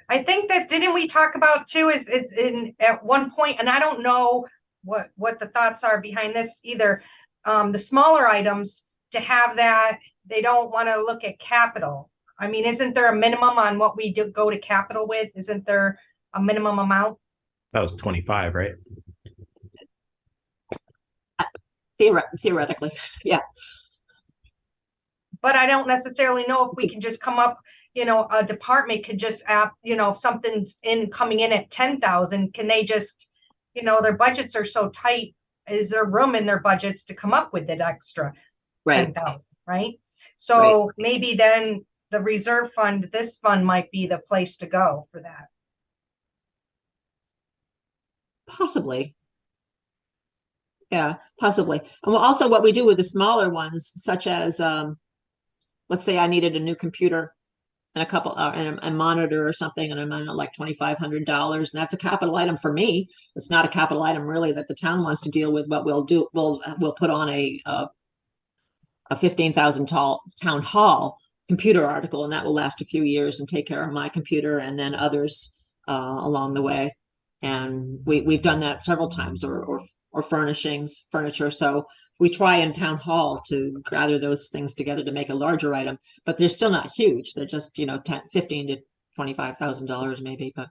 I think that didn't we talk about too is in at one point, and I don't know what the thoughts are behind this either. The smaller items, to have that, they don't want to look at capital. I mean, isn't there a minimum on what we do go to capital with? Isn't there a minimum amount? That was 25, right? theoretically, yeah. But I don't necessarily know if we can just come up, a department could just if something's coming in at 10,000, can they just, their budgets are so tight. Is there room in their budgets to come up with that extra 10,000, right? So maybe then the reserve fund, this fund might be the place to go for that. Possibly. Yeah, possibly. And also what we do with the smaller ones, such as, let's say I needed a new computer and a couple, and a monitor or something, and I'm on like $2,500, and that's a capital item for me. It's not a capital item really that the town wants to deal with. What we'll do, we'll put on a 15,000 town hall computer article, and that will last a few years and take care of my computer and then others along the way. And we've done that several times, or furniture. So we try in town hall to gather those things together to make a larger item, but they're still not huge. They're just, $15,000 to $25,000 maybe, but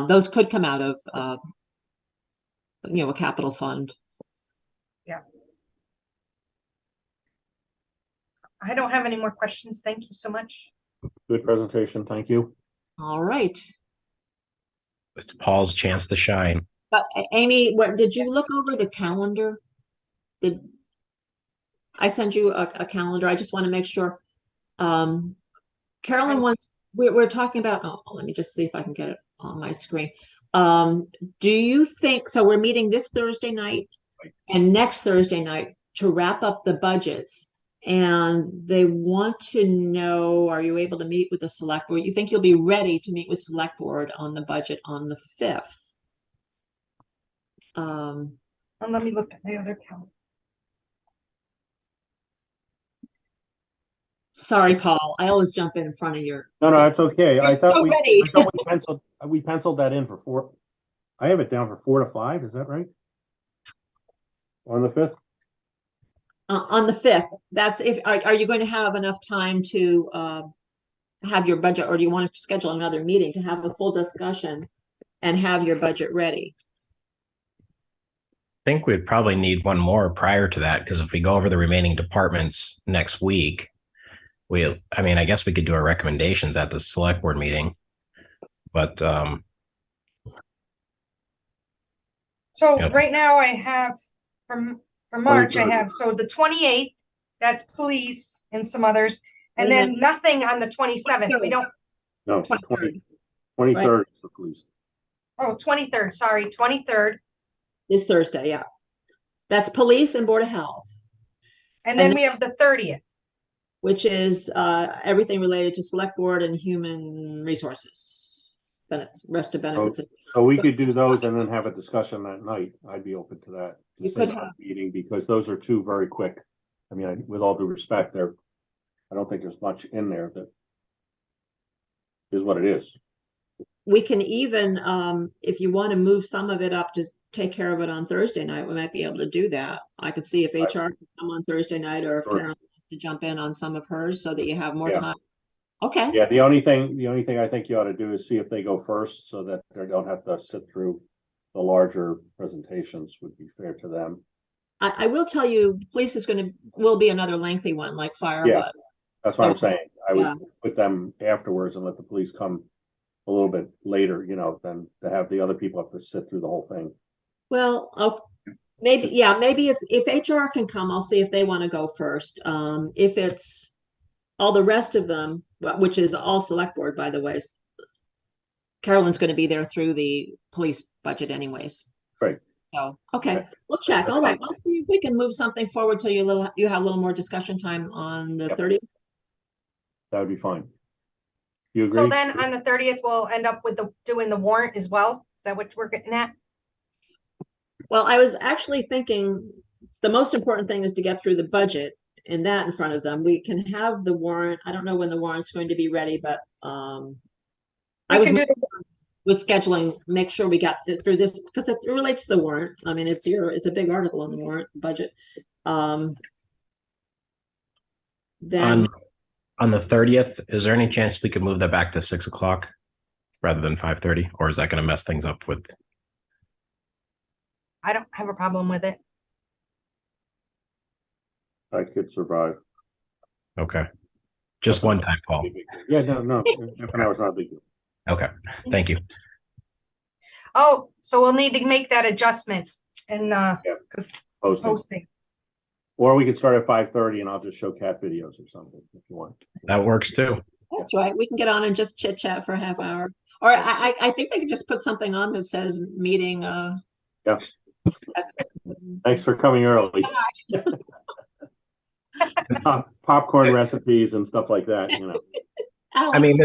those could come out of, a capital fund. Yeah. I don't have any more questions. Thank you so much. Good presentation. Thank you. All right. It's Paul's chance to shine. But Amy, what, did you look over the calendar? Did I send you a calendar? I just want to make sure. Carolyn wants, we're talking about, oh, let me just see if I can get it on my screen. Do you think, so we're meeting this Thursday night and next Thursday night to wrap up the budgets. And they want to know, are you able to meet with the select board? You think you'll be ready to meet with select board on the budget on the 5th? And let me look at the other calendar. Sorry, Paul, I always jump in front of your. No, it's okay. You're I thought so we, ready. I thought we penciled that in for 4. I have it down for 4 to 5. Is that right? On the 5th? On the 5th, that's if, are you going to have enough time to have your budget, or do you want to schedule another meeting to have a full discussion and have your budget ready? I think we'd probably need one more prior to that, because if we go over the remaining departments next week, I mean, I guess we could do our recommendations at the select board meeting, but So Yep. right now I have for March, I 23rd. have, so the 28th, that's police and some others. And then nothing on the 27th. We don't, No, 23rd. 23rd is the police. oh, 23rd, sorry, 23rd. This Thursday, yeah. That's police and Board of Health, And then And we have the 30th. which is everything related to select board and human resources. Benefits, rest of benefits. So we could do those and then have a discussion that night. I'd be open to that. to You say could that have- meeting, because those are two very quick. I mean, with all due respect, I don't think there's much in there that is what it is. We can even, if you want to move some of it up to take care of it on Thursday night, we might be able to do that. I could see if Right. HR can come on Thursday night, or if Sure. Karen wants to jump in on some of hers so that you have more Yeah. time. Okay, Yeah, the only thing I think you ought to do is see if they go first, so that they don't have to sit through the larger presentations. Would be fair to them. I will tell you, police will be another lengthy one, like fire Yeah. was. That's what I'm Okay. saying. I Yeah. would put them afterwards and let the police come a little bit later, than to have the other people have to sit through the whole thing. Well, maybe, yeah, maybe if HR can come, I'll see if they want to go first. If it's all the rest of them, which is all select board, by the way. Carolyn's going to be there through the police budget anyways. Right. So, okay, Okay. we'll check. That's All right, fine. let's see if we can move something forward so you have a little more discussion time on the Yep. 30th. That would be fine. You agree? So then on the 30th, we'll end up with doing the warrant as well. Is that what we're getting at? Well, I was actually thinking the most important thing is to get through the budget and that in front of them. We can have the warrant. I don't know when the warrant's going to be ready, but I We was can do the with scheduling, make sure we got through this because it relates to the warrant. I mean, it's a big article on the warrant budget. Then on the 30th, is there any chance we could move that back to 6 o'clock rather than 5:30, or is that going to mess things up with? I don't have a problem with it. I could survive. Okay, just one time, Paul. Yeah, no, half an hour's not a big deal. Okay, thank you. Oh, so we'll need to make that adjustment in Posting. posting. Or we could start at 5:30 and I'll just show cat videos or something if you want. That works too. that's right. We can get on and just chit chat for a half hour. Or I think they could just put something on that says meeting. Yeah. That's Thanks for coming early. Popcorn recipes and stuff like that, I mean,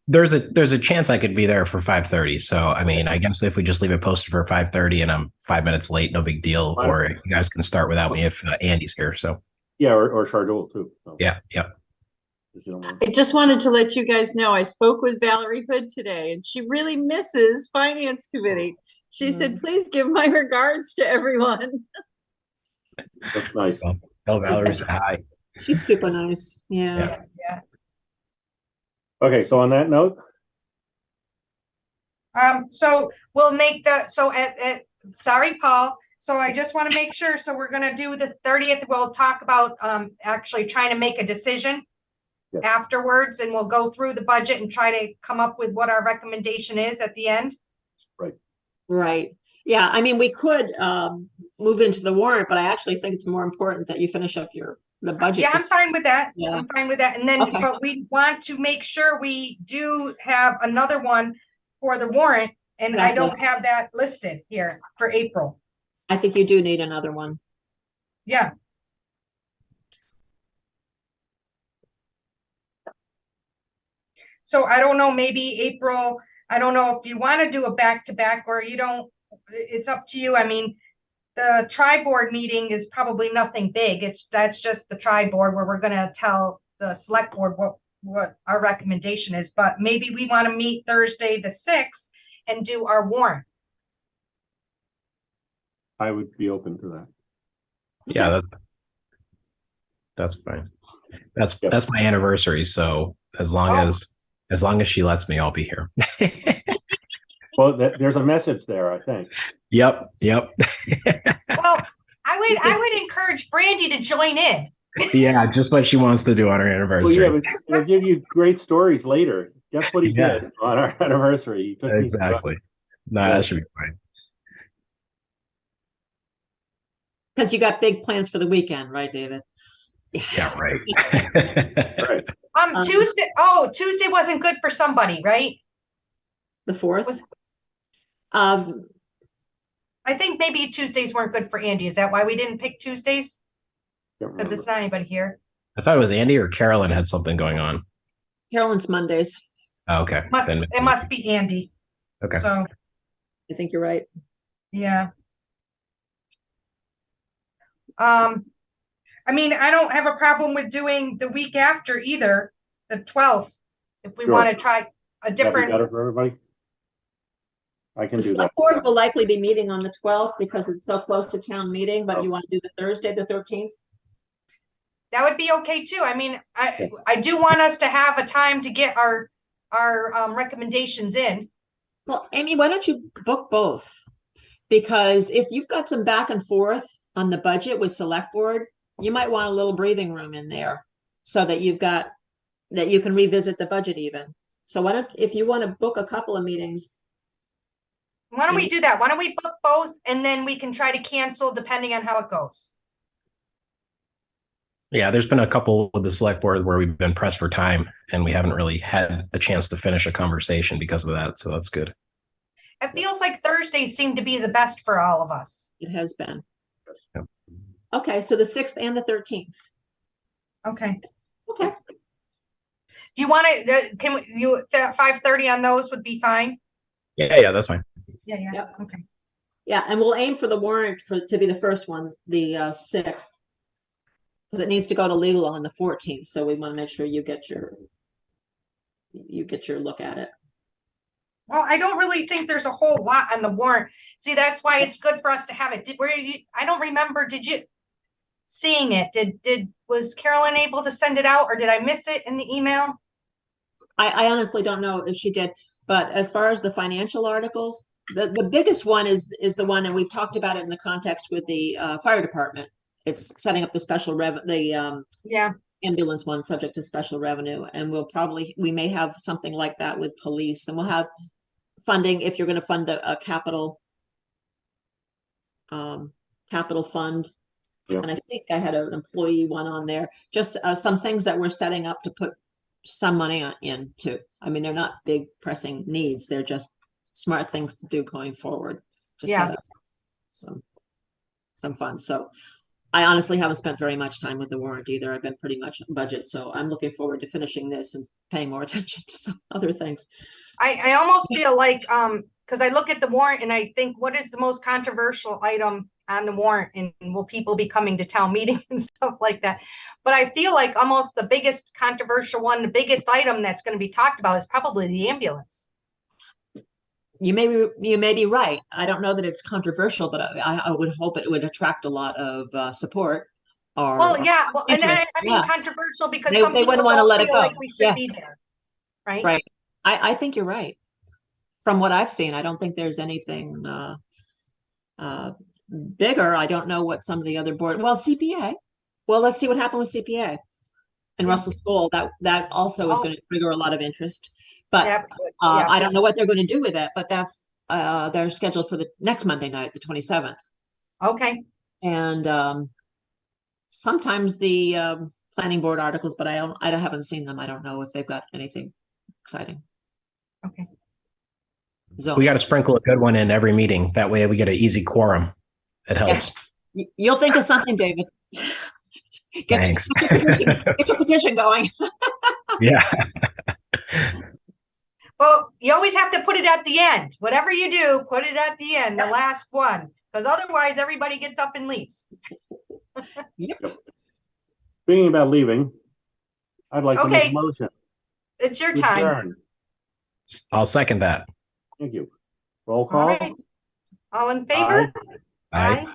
there's a chance I could be there for 5:30. So I mean, I guess if we just leave it posted for 5:30 and I'm 5 minutes late, no big deal. Fine. Or you guys can start without me if Andy's here. So Yeah, or Shardul too. So, yeah. if you don't mind. I just wanted to let you guys know, I spoke with Valerie Hood today and she really misses Finance Committee. She said, please give my regards to everyone. That's nice. Tell Valerie say hi. she's super nice. Yeah. Okay, so on that note, So we'll make sorry, Paul. So I just want to make sure. So we're going to do the 30th. We'll talk about actually trying to make a decision Yeah. afterwards, and we'll go through the budget and try to come up with what our recommendation is at the end. Right. Yeah, I mean, we could move into the warrant, but I actually think it's more important that you finish up the budget. Yeah, I'm fine with that. Yeah. I'm fine with that. And then, Okay. but we want to make sure we do have another one for the warrant. And I Exactly. don't have that listed here for April. I think you do need another one. Yeah. So I don't know, maybe April, I don't know if you want to do a back-to-back or you don't, it's up to you. I mean, the tri-board meeting is probably nothing big. That's just the tri-board where we're gonna tell the select board what our recommendation is, but maybe we want to meet Thursday, the 6th and do our warrant. I would be open to that. Yeah, that's fine. Yep. That's my anniversary, so as long as she lets me, I'll be here. Well, there's a message there, I think. Yep. Well, I would encourage Brandy to join in. Yeah, just what she wants to do on her Well, anniversary. yeah, but it'll give you great stories later. Guess what he Yeah. did on our anniversary? He took me- Exactly. No, that should be fine. Because you got big plans for the weekend, right, David? Yeah, right. Right. Tuesday wasn't good for somebody, right? The 4th? Was- Um, I think maybe Tuesdays weren't good for Andy. Is that why we didn't pick Tuesdays? Can't Because remember. it's not anybody here. I thought it was Andy or Carolyn had something going on. Carolyn's Mondays. Oh, okay. Then- It must be Andy. Okay. So, I think you're right. yeah. I mean, I don't have a problem with doing the week after either, the 12th. If we Sure. want to try a That'd be different, better for everybody. I can The do that. select board will likely be meeting on the 12th because it's so close to town meeting, but Oh. you want to do the Thursday, the 13th? that would be okay too. I mean, Yeah. I do want us to have a time to get our recommendations in. Well, Amy, why don't you book both? Because if you've got some back and forth on the budget with select board, you might want a little breathing room in there so that you can revisit the budget even. So if you want to book a couple of meetings, Why don't we do that? Why don't we book both and then we can try to cancel depending on how it goes. Yeah, there's been a couple with the select board where we've been pressed for time and we haven't really had a chance to finish a conversation because of that. So that's good. It feels like Thursdays seem to be the best for all of us. it has been. Yep. Okay, so the 6th and the 13th. Okay. Okay, Do you want to, can you, 5:30 on those would be fine? Yeah, that's fine. Yeah, yeah, Yep. okay. yeah, and we'll aim for the warrant to be the first one, the 6th. Because it needs to go to legal on the 14th, so we want to make sure you get your look at it. Well, I don't really think there's a whole lot on the warrant. See, that's why it's good for us to have it. I don't remember, did you seeing it? Was Carolyn able to send it out or did I miss it in the email? I honestly don't know if she did, but as far as the financial articles, the biggest one is the one, and we've talked about it in the context with the fire department. It's setting up the Yeah, ambulance one subject to special revenue, and we may have something like that with police, and we'll have funding if you're going to fund a capital fund. Yeah. And I think I had an employee one on there, just some things that we're setting up to put some money into. I mean, they're not big pressing needs. They're just smart things to do going forward. To Yeah. set up some funds. So I honestly haven't spent very much time with the warrant either. I've been pretty much on budget. So I'm looking forward to finishing this and paying more attention to some other things. I almost feel like, because I look at the warrant and I think, what is the most controversial item on the warrant? And will people be coming to town meeting and stuff like that? But I feel like almost the biggest controversial one, the biggest item that's going to be talked about is probably the ambulance. You may be right. I don't know that it's controversial, but I would hope it would attract a lot of support. Well, yeah, well, and interest, I mean yeah. controversial because They some people wouldn't wanna don't let it feel go. like we should be Yes. there. Right? Right. I think you're right. From what I've seen, I don't think there's anything bigger. I don't know what some of the other CPA. Well, let's see what happened with CPA. and Yeah. Russell School, that also is Oh. going to trigger a lot of interest. But That would- yeah. I don't know what they're going to do with it, but they're scheduled for the next Monday night, the 27th. Okay, And sometimes the planning board articles, but I haven't seen them. I don't know if they've got anything exciting. okay. So We got to sprinkle a good one in every meeting. That way we get an easy quorum. It helps. you'll think of something, David. Thanks. Get your petition going. Yeah. Well, you always have to put it at the end. Whatever you do, put it at the end, the last one, because otherwise everybody gets up and leaves. Speaking about leaving, I'd like to make Okay. a motion. It's your to time. adjourn. I'll second that. Thank you. Roll All call. right. All in favor? Aye. Aye.